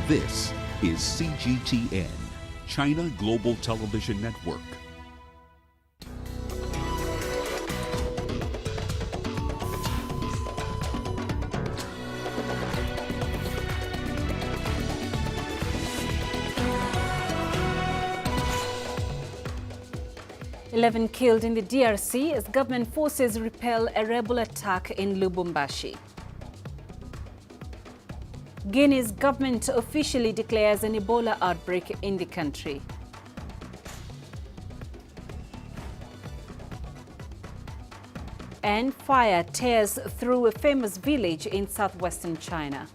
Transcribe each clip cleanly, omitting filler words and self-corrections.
This is CGTN, China Global Television Network. Eleven killed in the DRC as government forces repel a rebel attack in Lubumbashi. Guinea's government officially declares an Ebola outbreak in the country. And fire tears through a famous village in southwestern China.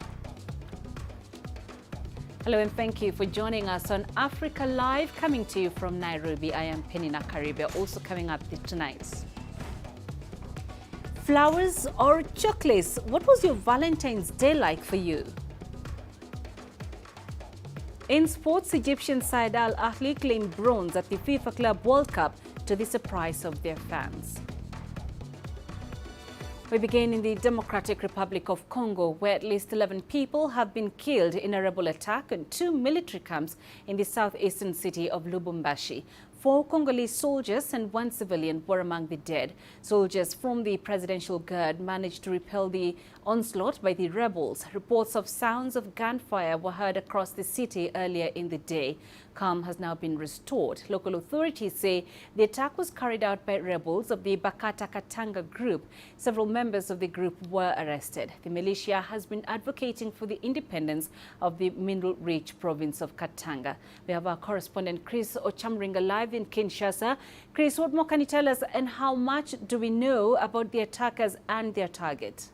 Hello and thank you for joining us on Africa Live, coming to you from Nairobi. I am Peninah Karibe, also coming up tonight. Flowers or chocolates? What was your Valentine's Day like for you? In sports, Egyptian side Al Ahly claimed bronze at the FIFA Club World Cup to the surprise of their fans. We begin in the Democratic Republic of Congo, where at least 11 people have been killed in a rebel attack on 2 military camps in the southeastern city of Lubumbashi. 4 Congolese soldiers and 1 civilian were among the dead. Soldiers from the Presidential Guard managed to repel the onslaught by the rebels. Reports of sounds of gunfire were heard across the city earlier in the day. Calm has now been restored. Local authorities say the attack was carried out by rebels of the Bakata Katanga group. Several members of the group were arrested. The militia has been advocating for the independence of the mineral-rich province of Katanga. We have our correspondent Chris Ochamringa live in Kinshasa. Chris, what more can you tell us, and how much do we know about the attackers and their target?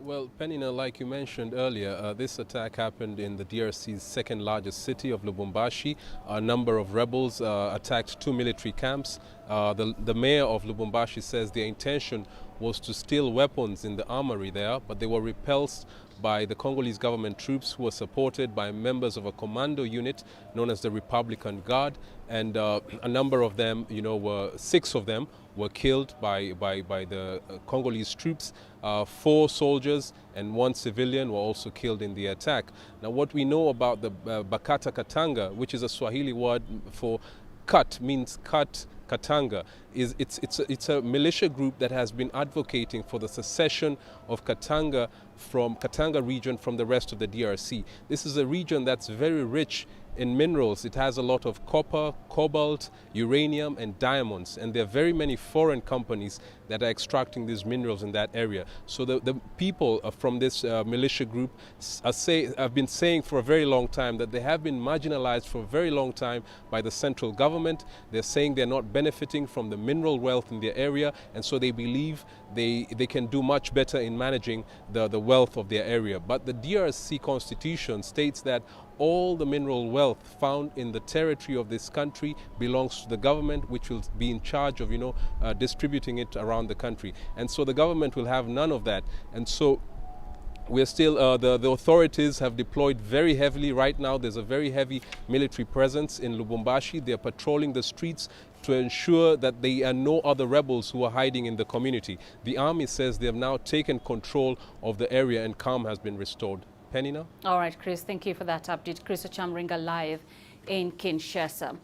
Well, Peninah, like you mentioned earlier, this attack happened in the DRC's second largest city of Lubumbashi. A number of rebels attacked 2 military camps. The mayor of Lubumbashi says their intention was to steal weapons in the armory there, but they were repulsed by the Congolese government troops who were supported by members of a commando unit known as the Republican Guard, and a number of them, 6 of them were killed by the Congolese troops. 4 soldiers and 1 civilian were also killed in the attack. Now, what we know about the Bakata Katanga, which is a Swahili word for cut, means cut, Katanga, is it's a militia group that has been advocating for the secession of Katanga region from the rest of the DRC. This is a region that's very rich in minerals. It has a lot of copper, cobalt, uranium, and diamonds, and there are very many foreign companies that are extracting these minerals in that area. So the people from this militia group have been saying for a very long time that they have been marginalized for a very long time by the central government. They're saying they're not benefiting from the mineral wealth in their area, and so they believe they can do much better in managing the wealth of their area. But the DRC constitution states that all the mineral wealth found in the territory of this country belongs to the government, which will be in charge of, distributing it around the country. And so the government will have none of that. And so we're still, the authorities have deployed very heavily. Right now, there's a very heavy military presence in Lubumbashi. They're patrolling the streets to ensure that there are no other rebels who are hiding in the community. The army says they have now taken control of the area and calm has been restored. Peninah? All right, Chris, thank you for that update. Chris Ochamringa live in Kinshasa.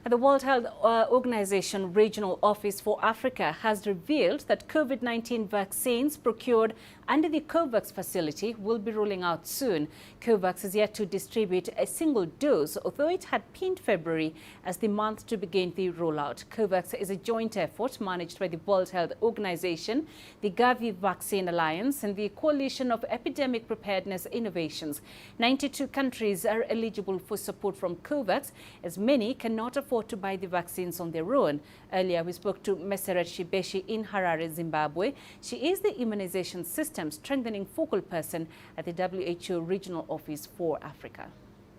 The World Health Organization Regional Office for Africa has revealed that COVID-19 vaccines procured under the COVAX facility will be rolling out soon. COVAX is yet to distribute a single dose, although it had pinned February as the month to begin the rollout. COVAX is a joint effort managed by the World Health Organization, the Gavi Vaccine Alliance, and the Coalition of Epidemic Preparedness Innovations. 92 countries are eligible for support from COVAX, as many cannot afford to buy the vaccines on their own. Earlier, we spoke to Meseret Shibeshi in Harare, Zimbabwe. She is the Immunization System Strengthening Focal Person at the WHO Regional Office for Africa.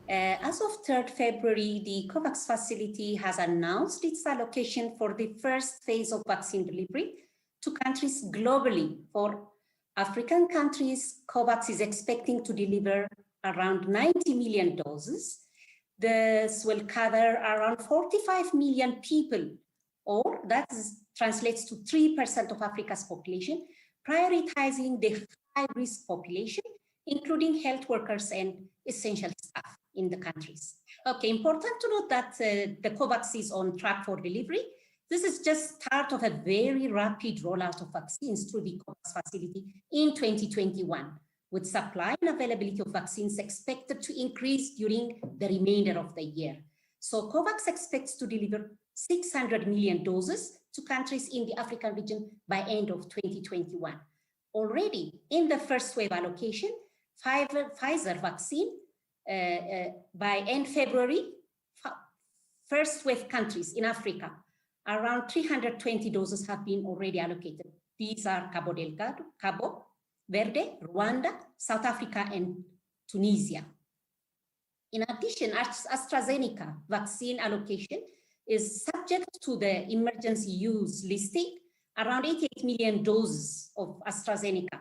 As of 3rd February, the COVAX facility has announced its allocation for the first phase of vaccine delivery to countries globally. For African countries, COVAX is expecting to deliver around 90 million doses. This will cover around 45 million people, or that translates to 3% of Africa's population, prioritizing the high-risk population, including health workers and essential staff in the countries. Okay, important to note that the COVAX is on track for delivery. This is just start of a very rapid rollout of vaccines through the COVAX facility in 2021, with supply and availability of vaccines expected to increase during the remainder of the year. So COVAX expects to deliver 600 million doses to countries in the African region by end of 2021. Already in the first wave allocation, Pfizer vaccine by end February, first wave countries in Africa, around 320 doses have been already allocated. These are Cabo Verde, Rwanda, South Africa, and Tunisia. In addition, AstraZeneca vaccine allocation is subject to the emergency use listing. Around 88 million doses of AstraZeneca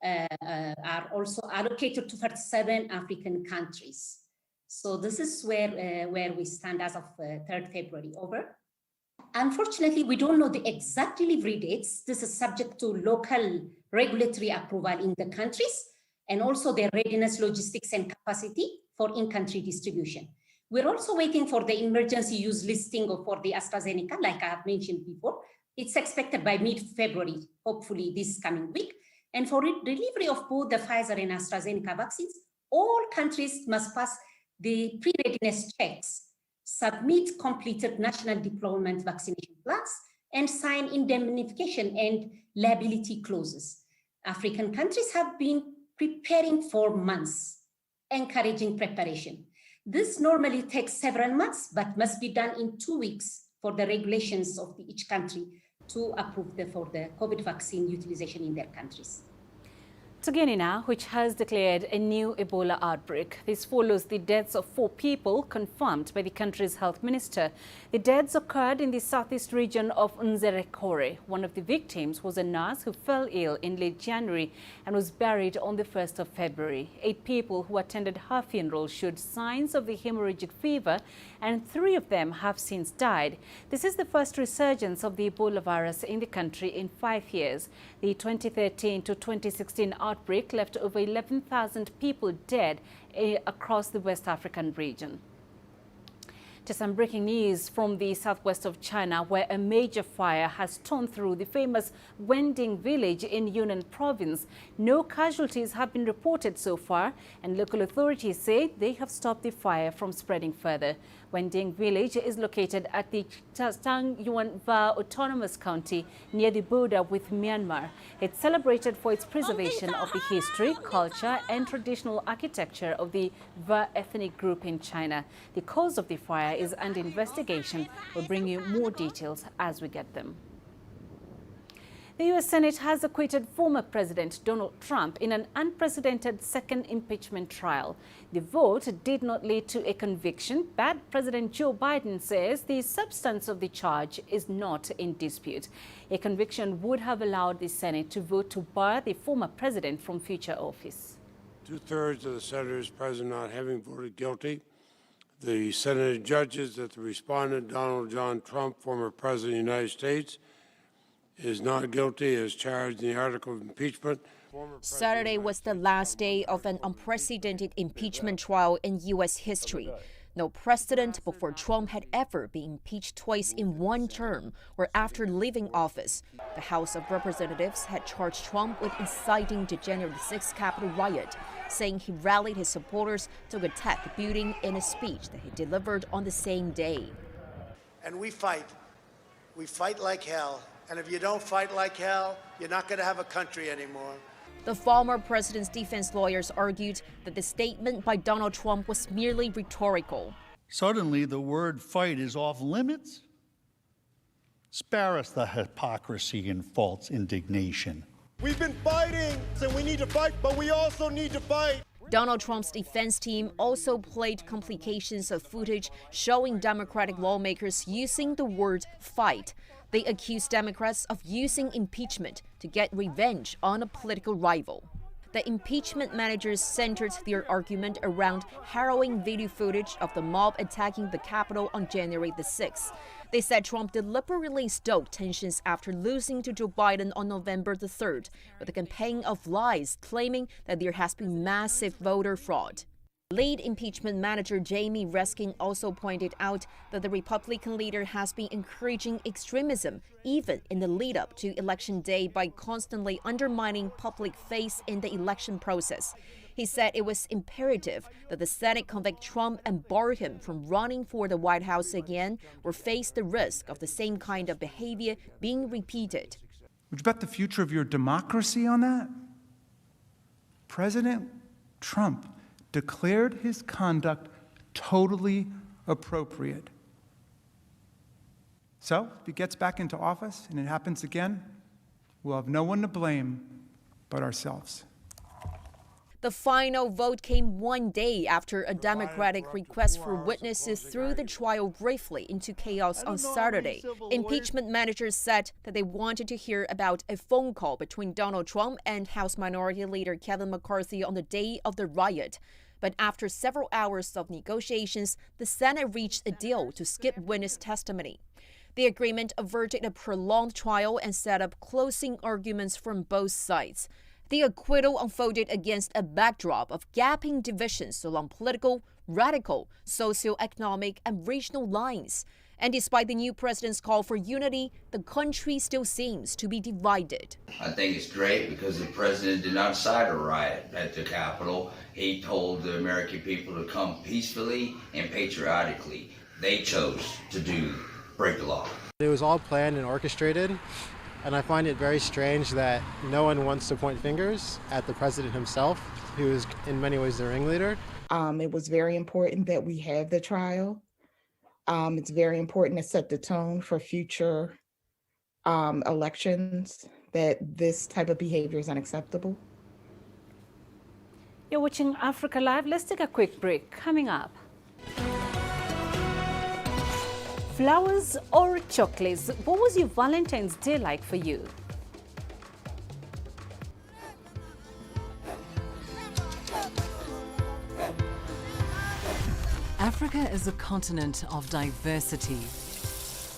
are also allocated to 37 African countries. So this is where we stand as of 3rd February. Over. Unfortunately, we don't know the exact delivery dates. This is subject to local regulatory approval in the countries and also their readiness, logistics, and capacity for in-country distribution. We're also waiting for the emergency use listing for the AstraZeneca, like I have mentioned before. It's expected by mid-February, hopefully this coming week. And for delivery of both the Pfizer and AstraZeneca vaccines, all countries must pass the pre-readiness checks, submit completed national deployment vaccination plans, and sign indemnification and liability clauses. African countries have been preparing for months, encouraging preparation. This normally takes several months, but must be done in 2 weeks for the regulations of each country to approve for the COVID vaccine utilization in their countries. To Guinea now, which has declared a new Ebola outbreak. This follows the deaths of 4 people confirmed by the country's health minister. The deaths occurred in the southeast region of Nzerekore. One of the victims was a nurse who fell ill in late January and was buried on the 1st of February. 8 people who attended her funeral showed signs of the hemorrhagic fever, and 3 of them have since died. This is the first resurgence of the Ebola virus in the country in 5 years. The 2013 to 2016 outbreak left over 11,000 people dead across the West African region. To some breaking news from the southwest of China, where a major fire has torn through the famous Wending village in Yunnan province. No casualties have been reported so far, and local authorities say they have stopped the fire from spreading further. Wending village is located at the Tangyuanva Autonomous County near the border with Myanmar. It's celebrated for its preservation of the history, culture, and traditional architecture of the Va ethnic group in China. The cause of the fire is under investigation. We'll bring you more details as we get them. The U.S. Senate has acquitted former President Donald Trump in an unprecedented second impeachment trial. The vote did not lead to a conviction, but President Joe Biden says the substance of the charge is not in dispute. A conviction would have allowed the Senate to vote to bar the former president from future office. 2/3 of the senators present not having voted guilty. The Senate judges that the respondent, Donald John Trump, former President of the United States, is not guilty as charged in the article of impeachment. Saturday was the last day of an unprecedented impeachment trial in U.S. history. No precedent before Trump had ever been impeached twice in one term or after leaving office. The House of Representatives had charged Trump with inciting the January 6th Capitol riot, saying he rallied his supporters to attack the building in a speech that he delivered on the same day. And we fight like hell. And if you don't fight like hell, you're not going to have a country anymore. The former president's defense lawyers argued that the statement by Donald Trump was merely rhetorical. Suddenly, the word fight is off limits? Spare us the hypocrisy and false indignation. We've been fighting, and we need to fight, but we also need to fight. Donald Trump's defense team also played complications of footage showing Democratic lawmakers using the word fight. They accused Democrats of using impeachment to get revenge on a political rival. The impeachment managers centered their argument around harrowing video footage of the mob attacking the Capitol on January the 6th. They said Trump deliberately stoked tensions after losing to Joe Biden on November the 3rd, with a campaign of lies claiming that there has been massive voter fraud. Lead impeachment manager Jamie Reskin also pointed out that the Republican leader has been encouraging extremism even in the lead-up to Election Day by constantly undermining public faith in the election process. He said it was imperative that the Senate convict Trump and bar him from running for the White House again or face the risk of the same kind of behavior being repeated. Would you bet the future of your democracy on that? President Trump declared his conduct totally appropriate. So, if he gets back into office and it happens again, we'll have no one to blame but ourselves. The final vote came one day after a Democratic request for witnesses threw the trial briefly into chaos on Saturday. Impeachment managers said that they wanted to hear about a phone call between Donald Trump and House Minority Leader Kevin McCarthy on the day of the riot. But after several hours of negotiations, the Senate reached a deal to skip witness testimony. The agreement averted a prolonged trial and set up closing arguments from both sides. The acquittal unfolded against a backdrop of gaping divisions along political, radical, socioeconomic, and regional lines. And despite the new president's call for unity, the country still seems to be divided. I think it's great because the president did not incite a riot at the Capitol. He told the American people to come peacefully and patriotically. They chose to break the law. It was all planned and orchestrated, and I find it very strange that no one wants to point fingers at the president himself, who is in many ways the ringleader. It was very important that we have the trial. It's very important to set the tone for future elections, that this type of behavior is unacceptable. You're watching Africa Live. Let's take a quick break. Coming up. Flowers or chocolates? What was your Valentine's Day like for you? Africa is a continent of diversity,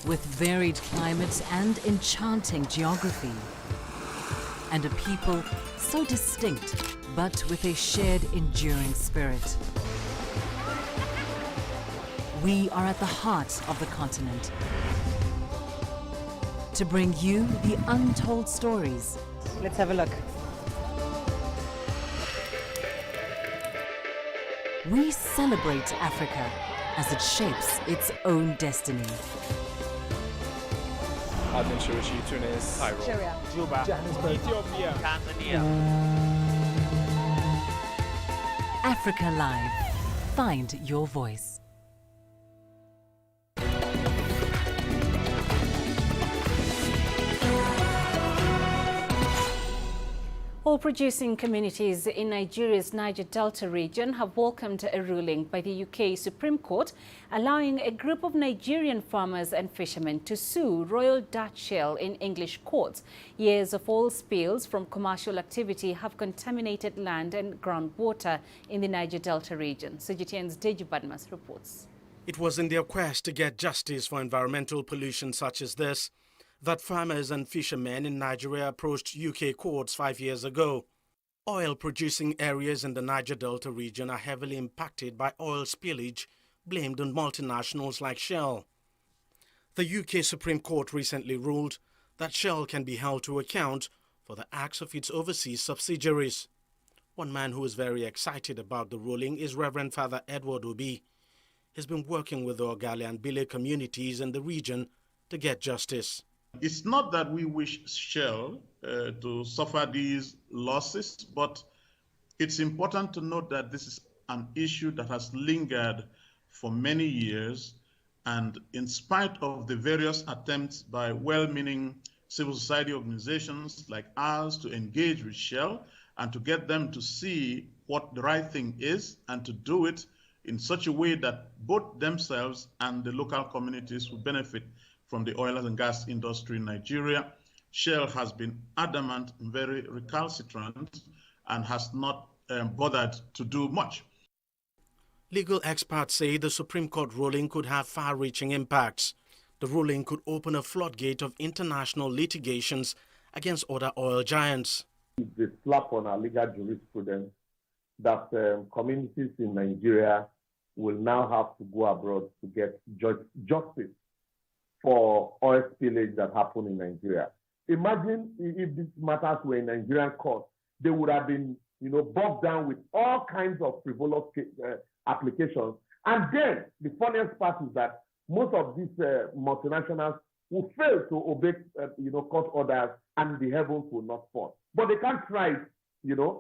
with varied climates and enchanting geography, and a people so distinct, but with a shared enduring spirit. We are at the heart of the continent to bring you the untold stories. Let's have a look. We celebrate Africa as it shapes its own destiny. Tunis, Cairo, Juba, Johannesburg, Ethiopia, Tanzania. Africa Live. Find your voice. Oil producing communities in Nigeria's Niger Delta region have welcomed a ruling by the UK Supreme Court allowing a group of Nigerian farmers and fishermen to sue Royal Dutch Shell in English courts. Years of oil spills from commercial activity have contaminated land and groundwater in the Niger Delta region. CGTN's Deju Badmas reports. It was in their quest to get justice for environmental pollution such as this that farmers and fishermen in Nigeria approached UK courts 5 years ago. Oil-producing areas in the Niger Delta region are heavily impacted by oil spillage blamed on multinationals like Shell. The UK Supreme Court recently ruled that Shell can be held to account for the acts of its overseas subsidiaries. One man who is very excited about the ruling is Reverend Father Edward Obi. He's been working with the Ogale and Bile communities in the region to get justice. It's not that we wish Shell to suffer these losses, but it's important to note that this is an issue that has lingered for many years, and in spite of the various attempts by well-meaning civil society organizations like ours to engage with Shell and to get them to see what the right thing is and to do it in such a way that both themselves and the local communities will benefit from the oil and gas industry in Nigeria, Shell has been adamant and very recalcitrant and has not bothered to do much. Legal experts say the Supreme Court ruling could have far-reaching impacts. The ruling could open a floodgate of international litigations against other oil giants. It's a slap on our legal jurisprudence that communities in Nigeria will now have to go abroad to get justice for oil spillage that happened in Nigeria. Imagine if these matters were in Nigerian court, they would have been, bogged down with all kinds of frivolous applications. And then the funniest part is that most of these multinationals will fail to obey, court orders, and the heavens will not fall. But they can't try it,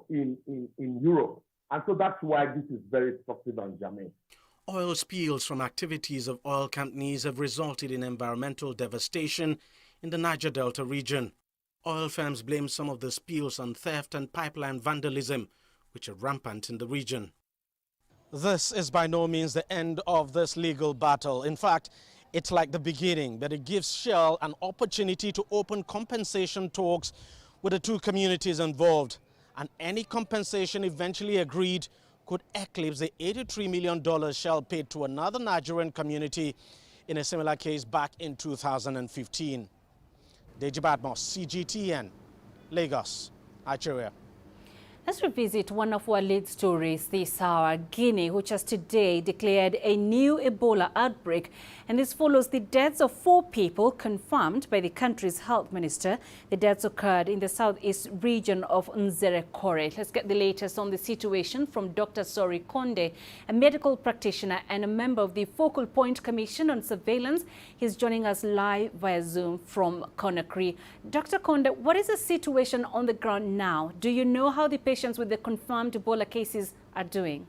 in Europe. And so that's why this is very destructive and germane. Oil spills from activities of oil companies have resulted in environmental devastation in the Niger Delta region. Oil firms blame some of the spills on theft and pipeline vandalism, which are rampant in the region. This is by no means the end of this legal battle. In fact, it's like the beginning, but it gives Shell an opportunity to open compensation talks with the two communities involved. And any compensation eventually agreed could eclipse the $83 million Shell paid to another Nigerian community in a similar case back in 2015. Deji Badmos, CGTN, Lagos, Nigeria. Let's revisit one of our lead stories this hour, Guinea, which has today declared a new Ebola outbreak. And this follows the deaths of 4 people confirmed by the country's health minister. The deaths occurred in the southeast region of Nzerekore. Let's get the latest on the situation from Dr. Sori Konde, a medical practitioner and a member of the Focal Point Commission on Surveillance. He's joining us live via Zoom from Conakry. Dr. Konde, what is the situation on the ground now? Do you know how the patients with the confirmed Ebola cases are doing?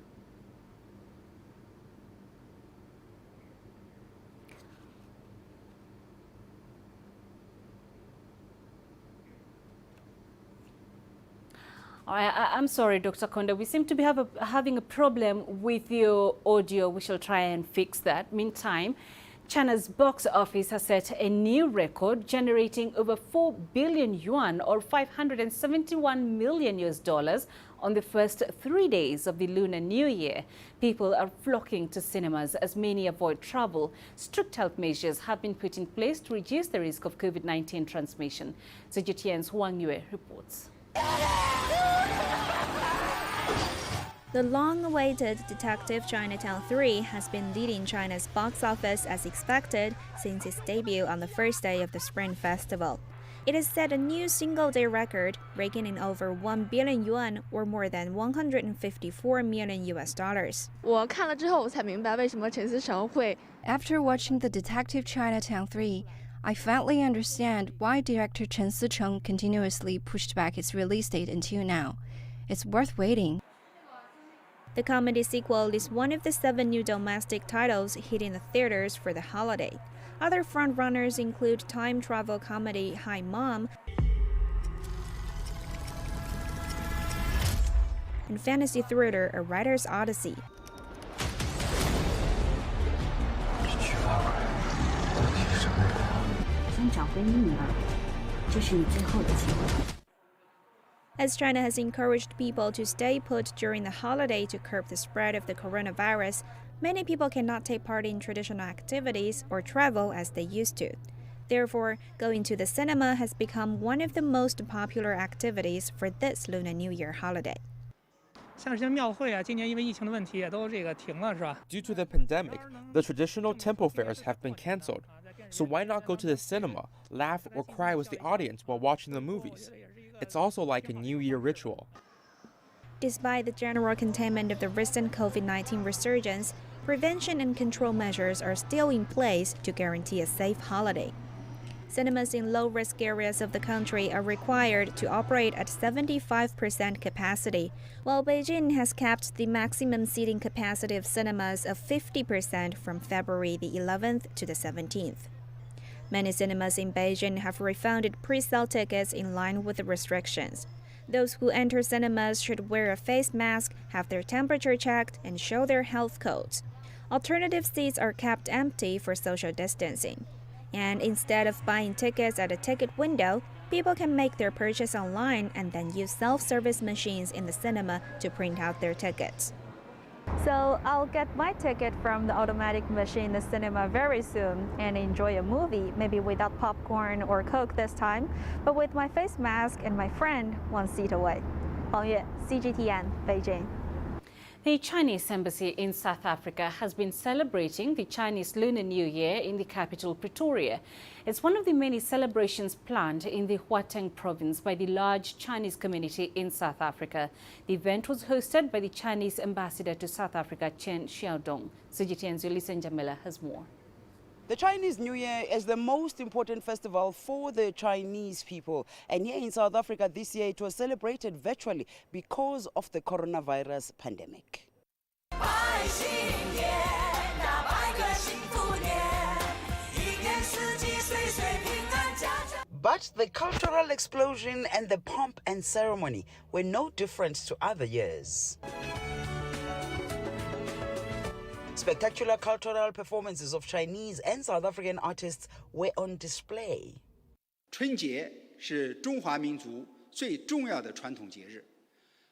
I'm sorry, Dr. Konde. We seem to be having a problem with your audio. We shall try and fix that. Meantime, China's box office has set a new record, generating over 4 billion yuan or $571 million on the first 3 days of the Lunar New Year. People are flocking to cinemas as many avoid travel. Strict health measures have been put in place to reduce the risk of COVID-19 transmission. CGTN's Wang Yue reports. The long-awaited Detective Chinatown 3 has been leading China's box office as expected since its debut on the first day of the Spring Festival. It has set a new single-day record, raking in over 1 billion yuan or more than $154 million. After watching the Detective Chinatown 3, I finally understand why director Chen Sicheng continuously pushed back its release date until now. It's worth waiting. The comedy sequel is one of the 7 new domestic titles hitting the theaters for the holiday. Other frontrunners include time travel comedy Hi Mom and fantasy thriller A Writer's Odyssey. As China has encouraged people to stay put during the holiday to curb the spread of the coronavirus, many people cannot take part in traditional activities or travel as they used to. Therefore, going to the cinema has become one of the most popular activities for this Lunar New Year holiday. Due to the pandemic, the traditional temple fairs have been cancelled. So why not go to the cinema, laugh or cry with the audience while watching the movies? It's also like a New Year ritual. Despite the general containment of the recent COVID-19 resurgence, prevention and control measures are still in place to guarantee a safe holiday. Cinemas in low-risk areas of the country are required to operate at 75% capacity, while Beijing has capped the maximum seating capacity of cinemas of 50% from February the 11th to the 17th. Many cinemas in Beijing have refunded pre-sale tickets in line with the restrictions. Those who enter cinemas should wear a face mask, have their temperature checked, and show their health codes. Alternative seats are kept empty for social distancing. And instead of buying tickets at a ticket window, People can make their purchase online and then use self-service machines in the cinema to print out their tickets. So I'll get my ticket from the automatic machine in the cinema very soon and enjoy a movie, maybe without popcorn or Coke this time, but with my face mask and my friend 1 seat away. Huang Yue, CGTN, Beijing. The Chinese embassy in South Africa has been celebrating the Chinese Lunar New Year in the capital, Pretoria. It's one of the many celebrations planned in the Wending province by the large Chinese community in South Africa. The event was hosted by the Chinese ambassador to South Africa, Chen Xiaodong. CGTN's Ulysses Njamela has more. The Chinese New Year is the most important festival for the Chinese people. And here in South Africa this year, it was celebrated virtually because of the coronavirus pandemic. But the cultural explosion and the pomp and ceremony were no different to other years. Spectacular cultural performances of Chinese and South African artists were on display. 春节是中华民族最重要的传统节日，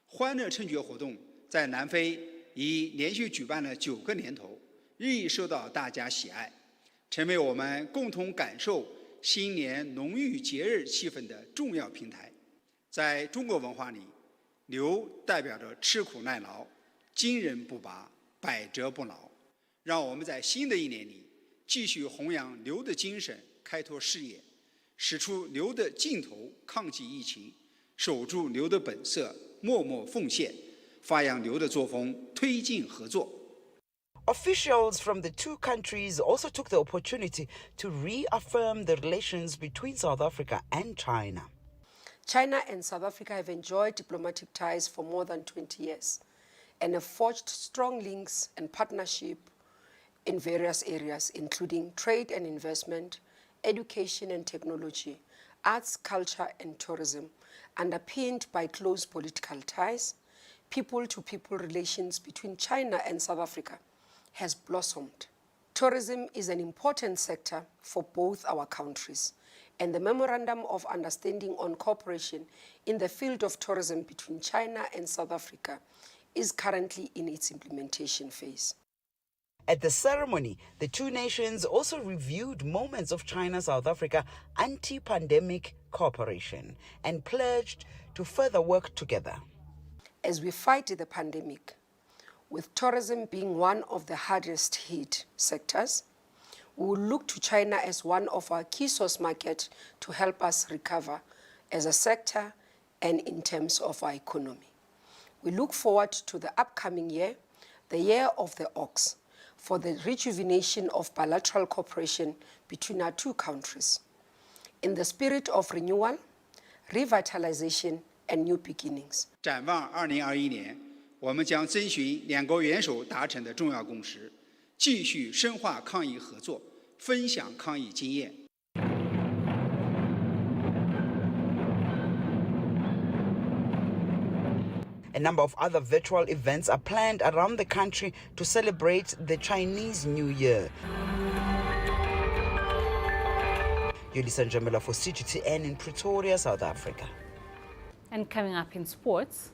欢乐春节活动在南非已连续举办了9个年头，日益受到大家喜爱，成为我们共同感受新年浓郁节日气氛的重要平台。在中国文化里，牛代表着吃苦耐劳、坚韧不拔、百折不挠。让我们在新的一年里继续弘扬牛的精神，开拓视野，使出牛的劲头，抗击疫情，守住牛的本色，默默奉献，发扬牛的作风，推进合作。Officials from the two countries also took the opportunity to reaffirm the relations between South Africa and China. China and South Africa have enjoyed diplomatic ties for more than 20 years and have forged strong links and partnership in various areas, including trade and investment, education and technology, arts, culture and tourism, underpinned by close political ties. People-to-people relations between China and South Africa has blossomed. Tourism is an important sector for both our countries, and the Memorandum of Understanding on Cooperation in the field of tourism between China and South Africa is currently in its implementation phase. At the ceremony, the two nations also reviewed moments of China-South Africa anti-pandemic cooperation and pledged to further work together. As we fight the pandemic, with tourism being one of the hardest hit sectors, we will look to China as one of our key source markets to help us recover as a sector and in terms of our economy. We look forward to the upcoming year, the year of the ox, for the rejuvenation of bilateral cooperation between our two countries. In the spirit of renewal, revitalization, and new beginnings. 展望2021年，我们将遵循两国元首达成的重要共识，继续深化抗疫合作，分享抗疫经验。A number of other virtual events are planned around the country to celebrate the Chinese New Year. Ulysses Njamela for CGTN in Pretoria, South Africa. And coming up in sports.